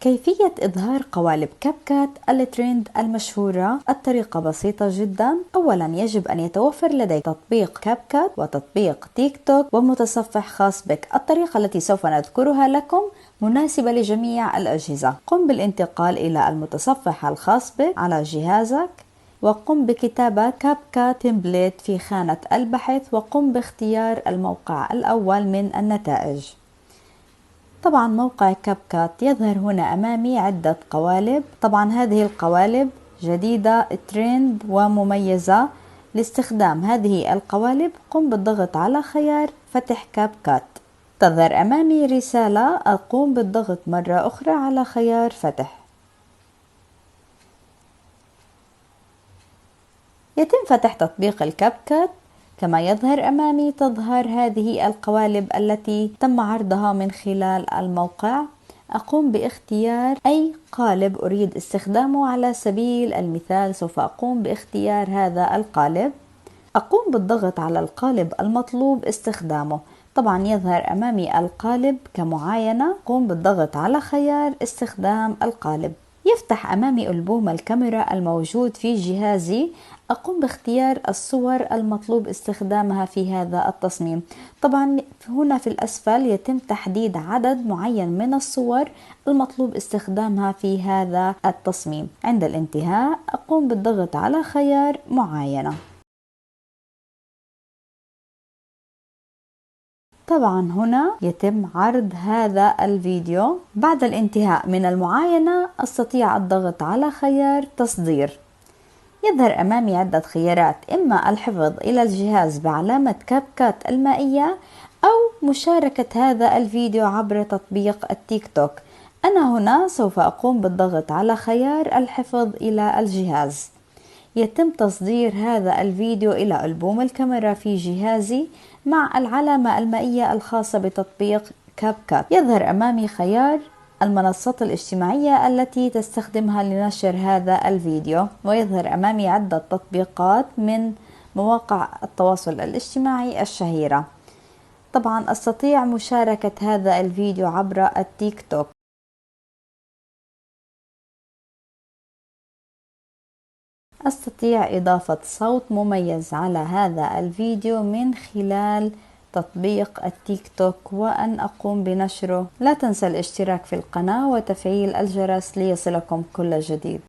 كيفية إظهار قوالب كاب كات الترند المشهورة. الطريقة بسيطة جدا. أولا يجب أن يتوفر لديك تطبيق كاب كات وتطبيق تيك توك ومتصفح خاص بك. الطريقة التي سوف نذكرها لكم مناسبة لجميع الأجهزة. قم بالانتقال إلى المتصفح الخاص بك على جهازك وقم بكتابة كاب كات تمبليت في خانة البحث وقم باختيار الموقع الأول من النتائج. طبعا موقع كاب كات يظهر هنا أمامي عدة قوالب. طبعا هذه القوالب جديدة ترند ومميزة لاستخدام هذه القوالب. قم بالضغط على خيار فتح كاب كات. تظهر أمامي رسالة أقوم بالضغط مرة أخرى على خيار فتح. يتم فتح تطبيق الكاب كات. كما يظهر أمامي تظهر هذه القوالب التي تم عرضها من خلال الموقع. أقوم باختيار أي قالب أريد استخدامه. على سبيل المثال سوف أقوم باختيار هذا القالب. أقوم بالضغط على القالب المطلوب استخدامه. طبعا يظهر أمامي القالب كمعاينة. قوم بالضغط على خيار استخدام القالب. يفتح أمامي ألبوم الكاميرا الموجود في جهازي. أقوم باختيار الصور المطلوب استخدامها في هذا التصميم. طبعا هنا في الأسفل يتم تحديد عدد معين من الصور المطلوب استخدامها في هذا التصميم. عند الانتهاء أقوم بالضغط على خيار معاينة. طبعا هنا يتم عرض هذا الفيديو. بعد الانتهاء من المعاينة أستطيع الضغط على خيار تصدير. يظهر أمامي عدة خيارات، إما الحفظ إلى الجهاز بعلامة كاب كات المائية أو مشاركة هذا الفيديو عبر تطبيق التيك توك. أنا هنا سوف أقوم بالضغط على خيار الحفظ إلى الجهاز. يتم تصدير هذا الفيديو إلى ألبوم الكاميرا في جهازي مع العلامة المائية الخاصة بتطبيق كاب كات. يظهر أمامي خيار المنصات الاجتماعية التي تستخدمها لنشر هذا الفيديو، ويظهر أمامي عدة تطبيقات من مواقع التواصل الاجتماعي الشهيرة. طبعا أستطيع مشاركة هذا الفيديو عبر التيك توك. أستطيع إضافة صوت مميز على هذا الفيديو من خلال تطبيق التيك توك وأن أقوم بنشره. لا تنسى الاشتراك في القناة وتفعيل الجرس ليصلكم كل جديد.